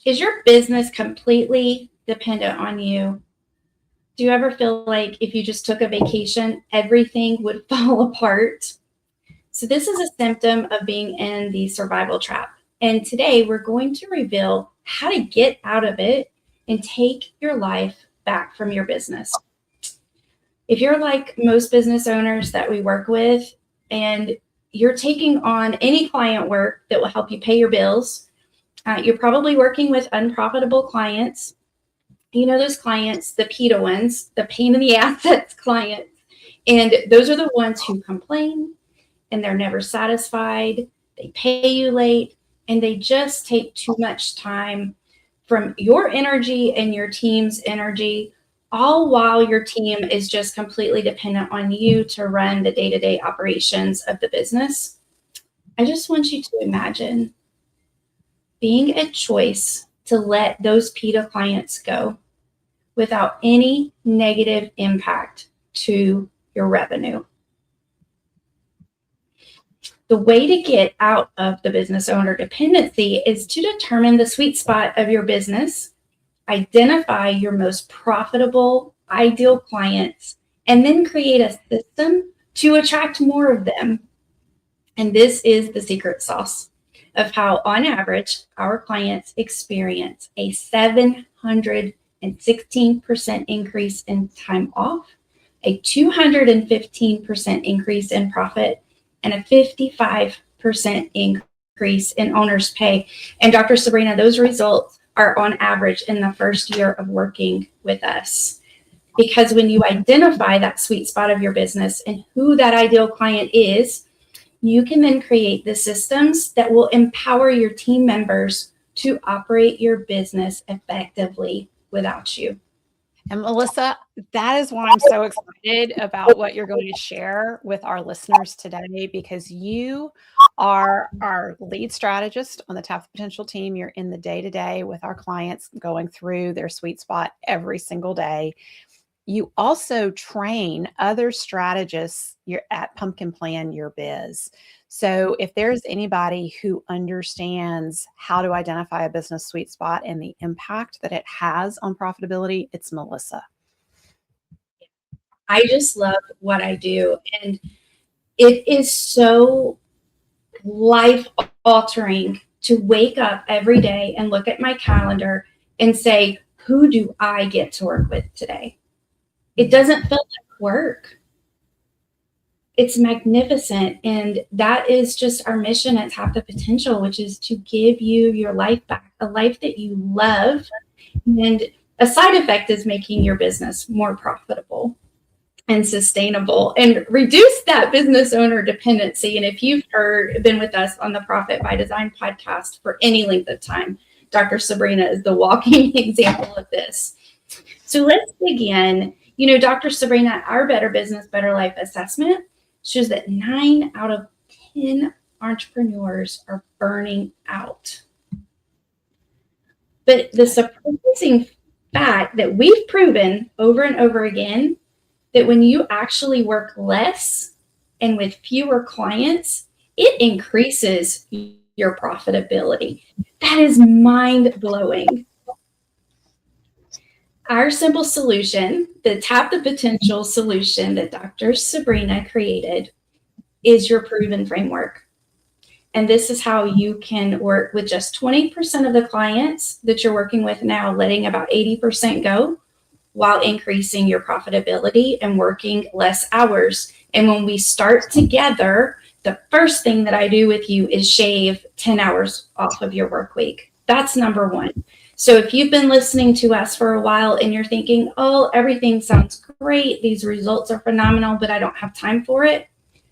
Is your business completely dependent on you? Do you ever feel like if you just took a vacation, everything would fall apart? So this is a symptom of being in the survival trap. And today we're going to reveal how to get out of it and take your life back from your business. If you're like most business owners that we work with, and you're taking on any client work that will help you pay your bills, you're probably working with unprofitable clients. You know, those clients, the PETA ones, the pain in the assets clients. And those are the ones who complain and they're never satisfied. They pay you late and they just take too much time from your energy and your team's energy, all while your team is just completely dependent on you to run the day-to-day operations of the business. I just want you to imagine being a choice to let those PETA clients go without any negative impact to your revenue. The way to get out of the business owner dependency is to determine the sweet spot of your business, identify your most profitable, ideal clients, and then create a system to attract more of them. And this is the secret sauce of how, on average, our clients experience a 716% increase in time off, a 215% increase in profit, and a 55% increase in owner's pay. And Dr. Sabrina, those results are on average in the first year of working with us. Because when you identify that sweet spot of your business and who that ideal client is, you can then create the systems that will empower your team members to operate your business effectively without you. And Melissa, that is why I'm so excited about what you're going to share with our listeners today, because you are our lead strategist on the Tap the Potential team. You're in the day-to-day with our clients, going through their sweet spot every single day. You also train other strategists. You're at Pumpkin Plan Your Biz. So if there's anybody who understands how to identify a business sweet spot and the impact that it has on profitability, it's Melissa. I just love what I do. And it is so life-altering to wake up every day and look at my calendar and say, who do I get to work with today? It doesn't feel like work. It's magnificent. And that is just our mission at Tap the Potential, which is to give you your life back, a life that you love. And a side effect is making your business more profitable and sustainable and reduce that business owner dependency. And if you've been with us on the Profit by Design podcast for any length of time, Dr. Sabrina is the walking example of this. So let's begin. You know, Dr. Sabrina, our Better Business, Better Life assessment shows that 9 out of 10 entrepreneurs are burning out. But the surprising fact that we've proven over and over again that when you actually work less and with fewer clients, it increases your profitability. That is mind-blowing. Our simple solution, the Tap the Potential solution that Dr. Sabrina created, is your proven framework. And this is how you can work with just 20% of the clients that you're working with now, letting about 80% go while increasing your profitability and working less hours. And when we start together, the first thing that I do with you is shave 10 hours off of your work week. That's number one. So if you've been listening to us for a while and you're thinking, oh, everything sounds great, these results are phenomenal, but I don't have time for it,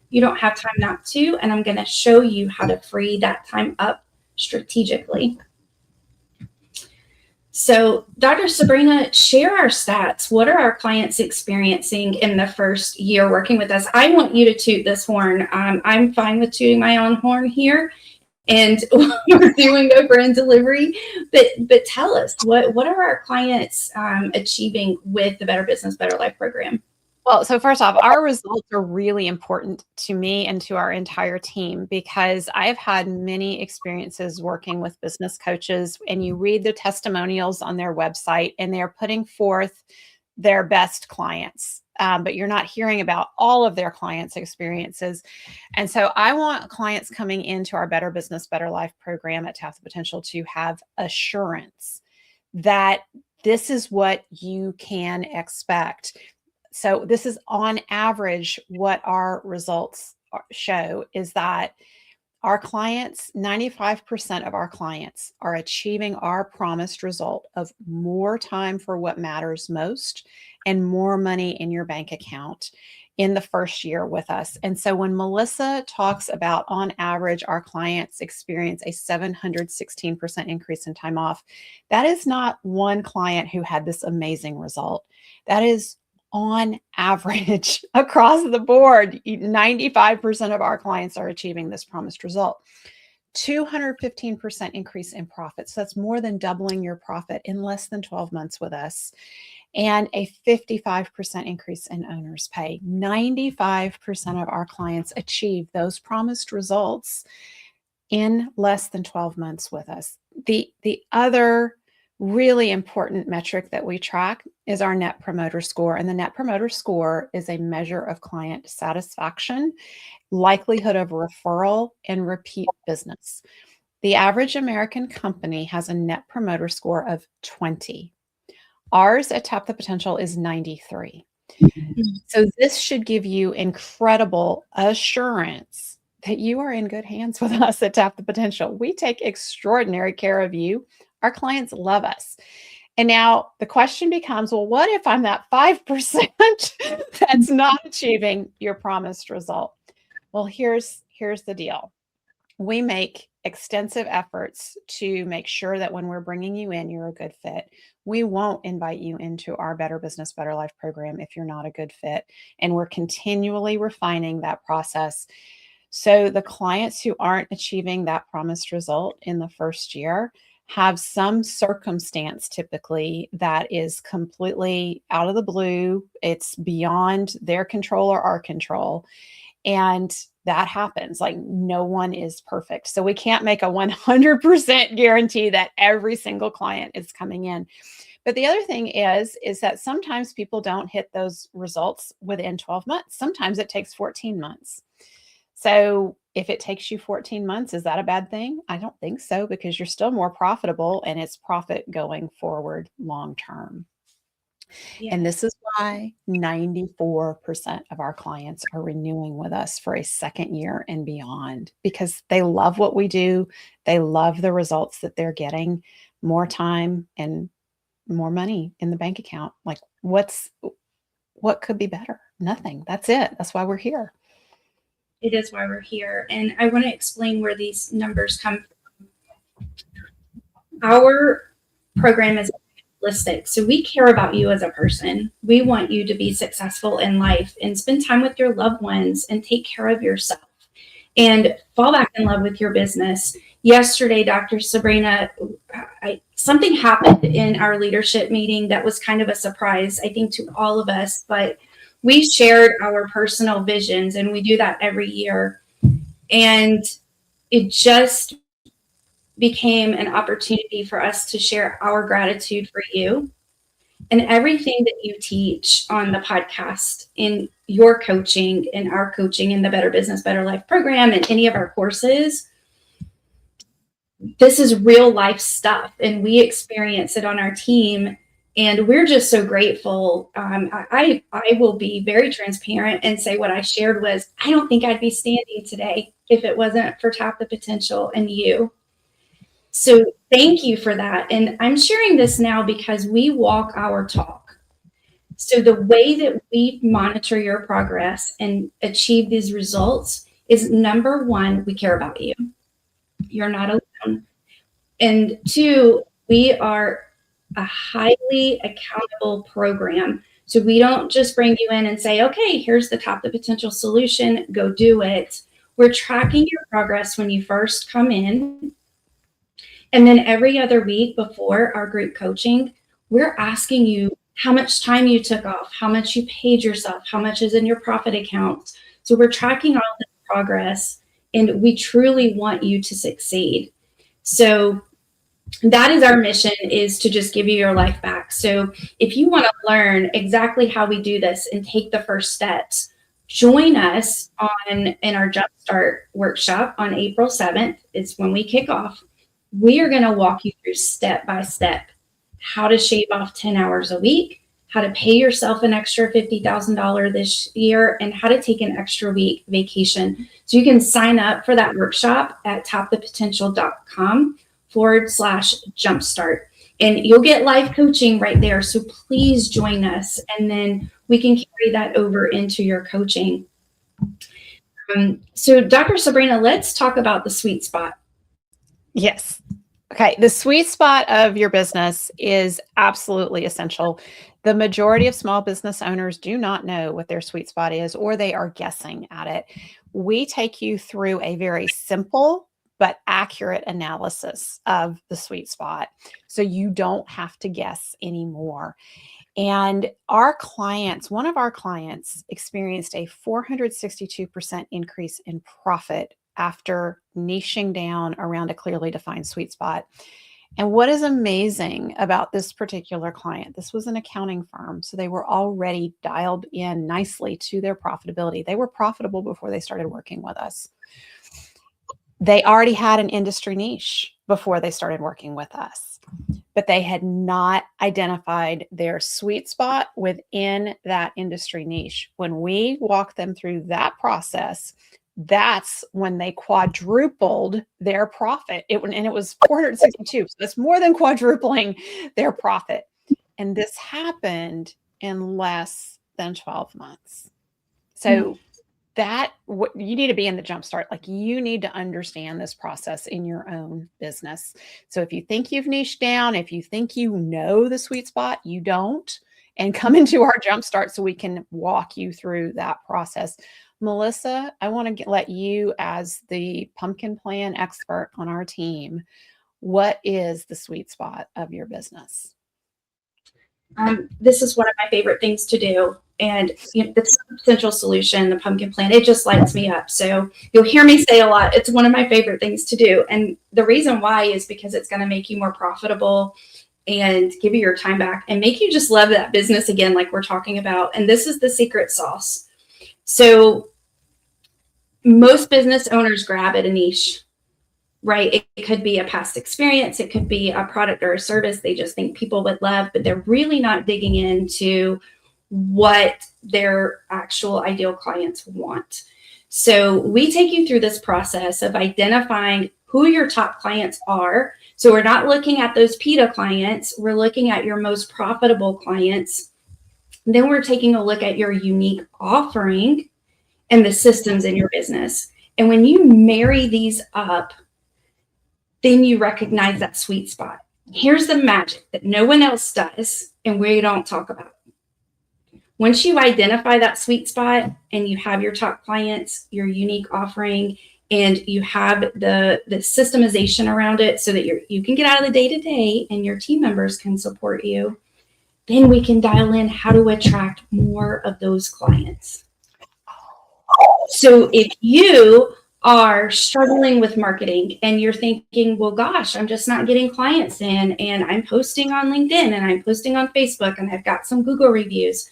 you don't have time not to. And I'm going to show you how to free that time up strategically. So Dr. Sabrina, share our stats. What are our clients experiencing in the first year working with us? I want you to toot this horn. I'm fine with tooting my own horn here. And we're doing over in delivery, but tell us what are our clients achieving with the Better Business, Better Life program? Well, so first off, our results are really important to me and to our entire team because I've had many experiences working with business coaches, and you read the testimonials on their website and they're putting forth their best clients. But you're not hearing about all of their clients' experiences. And so I want clients coming into our Better Business, Better Life program at Tap the Potential to have assurance that this is what you can expect. So this is on average what our results show is that our clients, 95% of our clients are achieving our promised result of more time for what matters most and more money in your bank account in the first year with us. And so when Melissa talks about on average, our clients experience a 716% increase in time off, that is not one client who had this amazing result. That is on average across the board. 95% of our clients are achieving this promised result. 215% increase in profit. So that's more than doubling your profit in less than 12 months with us. And a 55% increase in owner's pay. 95% of our clients achieve those promised results in less than 12 months with us. The other really important metric that we track is our Net Promoter Score. And the Net Promoter Score is a measure of client satisfaction, likelihood of referral, and repeat business. The average American company has a Net Promoter Score of 20. Ours at Tap the Potential is 93. So this should give you incredible assurance that you are in good hands with us at Tap the Potential. We take extraordinary care of you. Our clients love us. And now the question becomes, well, what if I'm that 5% that's not achieving your promised result? Well, here's the deal. We make extensive efforts to make sure that when we're bringing you in, you're a good fit. We won't invite you into our Better Business, Better Life program if you're not a good fit. And we're continually refining that process. So the clients who aren't achieving that promised result in the first year have some circumstance typically that is completely out of the blue. It's beyond their control or our control. And that happens. Like, no one is perfect. So we can't make a 100% guarantee that every single client is coming in. But the other thing is that sometimes people don't hit those results within 12 months. Sometimes it takes 14 months. So if it takes you 14 months, is that a bad thing? I don't think so, because you're still more profitable and it's profit going forward long term. Yeah. And this is why 94% of our clients are renewing with us for a second year and beyond, because they love what we do. They love the results that they're getting, more time and more money in the bank account. Like, what could be better? Nothing. That's it. That's why we're here. It is why we're here. And I want to explain where these numbers come from. Our program is holistic. So we care about you as a person. We want you to be successful in life and spend time with your loved ones and take care of yourself and fall back in love with your business. Yesterday, Dr. Sabrina, something happened in our leadership meeting that was kind of a surprise, I think, to all of us, but we shared our personal visions, and we do that every year. And it just became an opportunity for us to share our gratitude for you and everything that you teach on the podcast, in your coaching, in our coaching, in the Better Business, Better Life program, and any of our courses. This is real life stuff, and we experience it on our team. And we're just so grateful. I will be very transparent and say what I shared was, I don't think I'd be standing today if it wasn't for Tap the Potential and you. So thank you for that. And I'm sharing this now because we walk our talk. So the way that we monitor your progress and achieve these results is, number one, we care about you. You're not alone. And two, we are a highly accountable program. So we don't just bring you in and say, okay, here's the Tap the Potential solution, go do it. We're tracking your progress when you first come in. And then every other week before our group coaching, we're asking you how much time you took off, how much you paid yourself, how much is in your profit account. So we're tracking all the progress, and we truly want you to succeed. So that is our mission, is to just give you your life back. So if you want to learn exactly how we do this and take the first steps, join us in our Jumpstart workshop on April 7th. It's when we kick off. We are going to walk you through step by step how to shave off 10 hours a week, how to pay yourself an extra $50,000 this year, and how to take an extra week vacation. So you can sign up for that workshop at tapthepotential.com/jumpstart. And you'll get live coaching right there. So please join us, and then we can carry that over into your coaching. So Dr. Sabrina, let's talk about the sweet spot. Yes. Okay. The sweet spot of your business is absolutely essential. The majority of small business owners do not know what their sweet spot is, or they are guessing at it. We take you through a very simple but accurate analysis of the sweet spot, so you don't have to guess anymore. And one of our clients experienced a 462% increase in profit after niching down around a clearly defined sweet spot. And what is amazing about this particular client, this was an accounting firm, so they were already dialed in nicely to their profitability. They were profitable before they started working with us. They already had an industry niche before they started working with us, but they had not identified their sweet spot within that industry niche. When we walked them through that process, that's when they quadrupled their profit. It was 462. So that's more than quadrupling their profit. And this happened in less than 12 months. So you need to be in the Jumpstart. Like, you need to understand this process in your own business. So if you think you've niched down, if you think you know the sweet spot, you don't, and come into our Jumpstart so we can walk you through that process. Melissa, I want to let you, as the pumpkin plan expert on our team, what is the sweet spot of your business? This is one of my favorite things to do. And the potential solution, the pumpkin plan, it just lights me up. So you'll hear me say a lot, it's one of my favorite things to do. And the reason why is because it's going to make you more profitable and give you your time back and make you just love that business again, like we're talking about. And this is the secret sauce. So most business owners grab at a niche, right? It could be a past experience. It could be a product or a service they just think people would love, but they're really not digging into what their actual ideal clients want. So we take you through this process of identifying who your top clients are. So we're not looking at those PETA clients. We're looking at your most profitable clients. And then we're taking a look at your unique offering and the systems in your business. And when you marry these up, then you recognize that sweet spot. Here's the magic that no one else does, and we don't talk about. Once you identify that sweet spot and you have your top clients, your unique offering, and you have the systemization around it so that you can get out of the day-to-day and your team members can support you, then we can dial in how to attract more of those clients. So if you are struggling with marketing and you're thinking, well, gosh, I'm just not getting clients in, and I'm posting on LinkedIn and I'm posting on Facebook and I've got some Google reviews,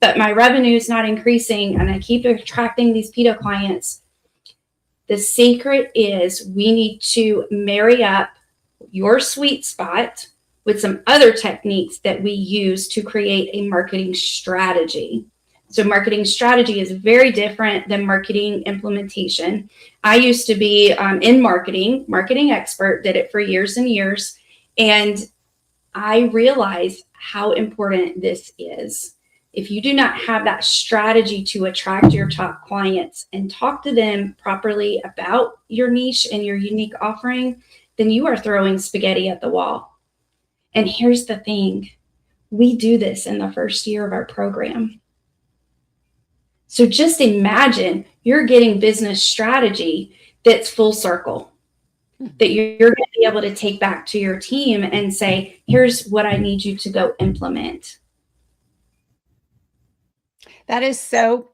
but my revenue is not increasing and I keep attracting these PETA clients. The secret is we need to marry up your sweet spot with some other techniques that we use to create a marketing strategy. So marketing strategy is very different than marketing implementation. I used to be in marketing expert, did it for years and years. And I realized how important this is. If you do not have that strategy to attract your top clients and talk to them properly about your niche and your unique offering, then you are throwing spaghetti at the wall. And here's the thing, we do this in the first year of our program. So just imagine you're getting business strategy that's full circle, that you're going to be able to take back to your team and say, here's what I need you to go implement. That is so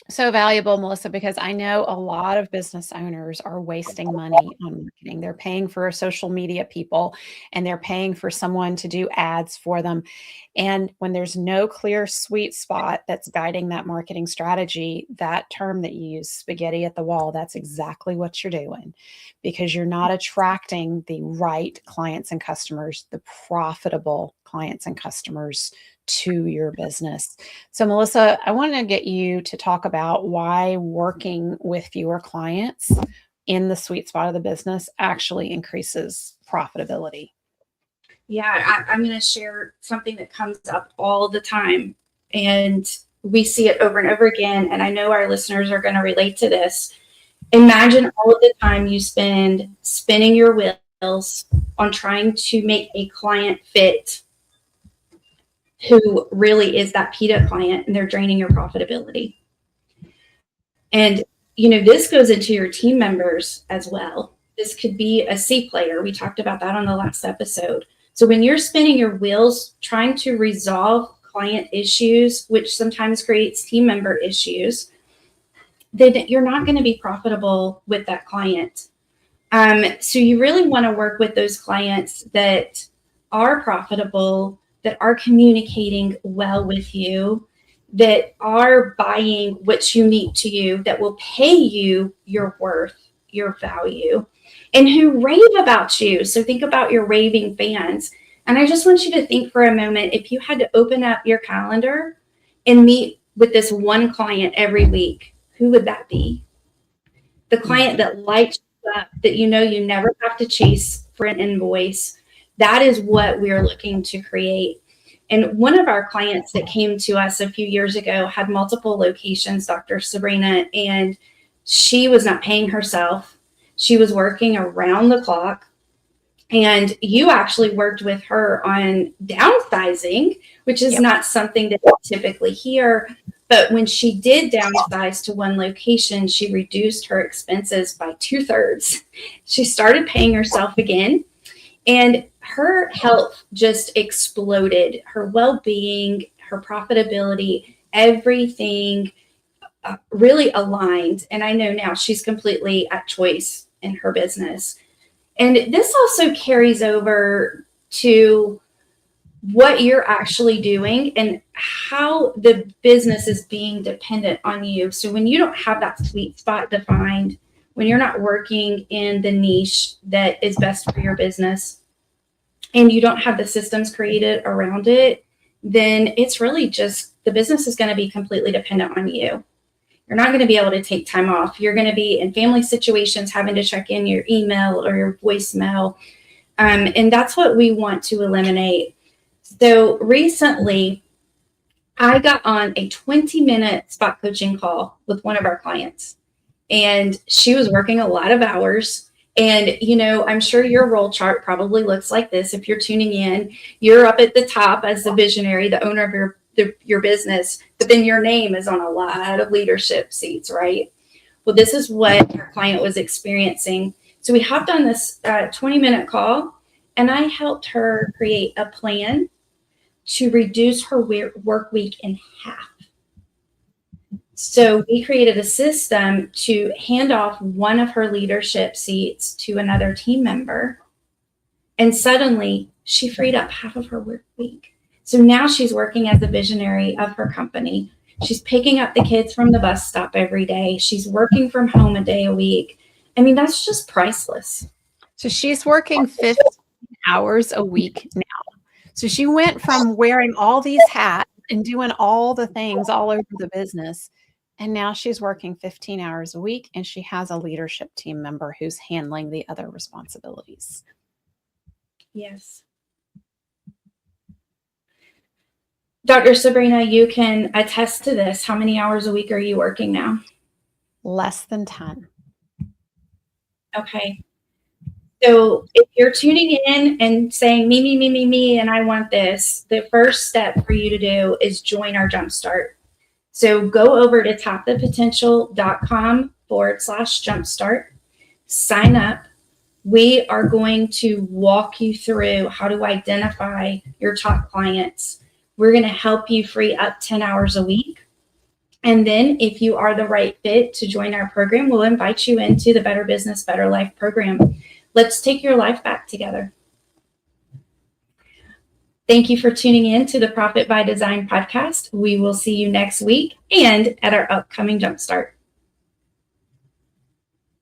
valuable, Melissa, because I know a lot of business owners are wasting money on marketing. They're paying for social media people and they're paying for someone to do ads for them. And when there's no clear sweet spot that's guiding that marketing strategy, that term that you use, spaghetti at the wall, that's exactly what you're doing, because you're not attracting the right clients and customers, the profitable clients and customers to your business. So, Melissa, I want to get you to talk about why working with fewer clients in the sweet spot of the business actually increases profitability. Yeah, I'm going to share something that comes up all the time, and we see it over and over again. And I know our listeners are going to relate to this. Imagine all of the time you spend spinning your wheels on trying to make a client fit who really is that PETA client, and they're draining your profitability. And, this goes into your team members as well. This could be a C player. We talked about that on the last episode. So when you're spinning your wheels trying to resolve client issues, which sometimes creates team member issues, then you're not going to be profitable with that client. So you really want to work with those clients that are profitable, that are communicating well with you, that are buying what's unique to you, that will pay you your worth, your value, and who rave about you. So think about your raving fans. And I just want you to think for a moment, if you had to open up your calendar and meet with this one client every week, who would that be? The client that lights you up, that you never have to chase for an invoice. That is what we're looking to create. And one of our clients that came to us a few years ago had multiple locations, Dr. Sabrina, and she was not paying herself. She was working around the clock. And you actually worked with her on downsizing, which is not something that you typically hear. But when she did downsize to one location, she reduced her expenses by 2/3. She started paying herself again, and her health just exploded. Her well-being, her profitability, everything really aligned. And I know now she's completely at choice in her business. And this also carries over to what you're actually doing and how the business is being dependent on you. So when you don't have that sweet spot defined, when you're not working in the niche that is best for your business, and you don't have the systems created around it, then it's really just the business is going to be completely dependent on you. You're not going to be able to take time off. You're going to be in family situations having to check in your email or your voicemail. And that's what we want to eliminate. So recently, I got on a 20-minute spot coaching call with one of our clients, and she was working a lot of hours. And, I'm sure your role chart probably looks like this. If you're tuning in, you're up at the top as the visionary, the owner of your business, but then your name is on a lot of leadership seats, right? Well, this is what our client was experiencing. So we hopped on this 20-minute call, and I helped her create a plan to reduce her work week in half. So we created a system to hand off one of her leadership seats to another team member. And suddenly she freed up half of her work week. So now she's working as the visionary of her company. She's picking up the kids from the bus stop every day. She's working from home a day a week. I mean, that's just priceless. So she's working 15 hours a week now. So she went from wearing all these hats and doing all the things all over the business. And now she's working 15 hours a week, and she has a leadership team member who's handling the other responsibilities. Yes. Dr. Sabrina, you can attest to this. How many hours a week are you working now? Less than 10. Okay. So if you're tuning in and saying me, and I want this, the first step for you to do is join our Jumpstart. So go over to tapthepotential.com/jumpstart, sign up. We are going to walk you through how to identify your top clients. We're going to help you free up 10 hours a week. And then if you are the right fit to join our program, we'll invite you into the Better Business, Better Life program. Let's take your life back together. Thank you for tuning in to the Profit by Design podcast. We will see you next week and at our upcoming Jumpstart.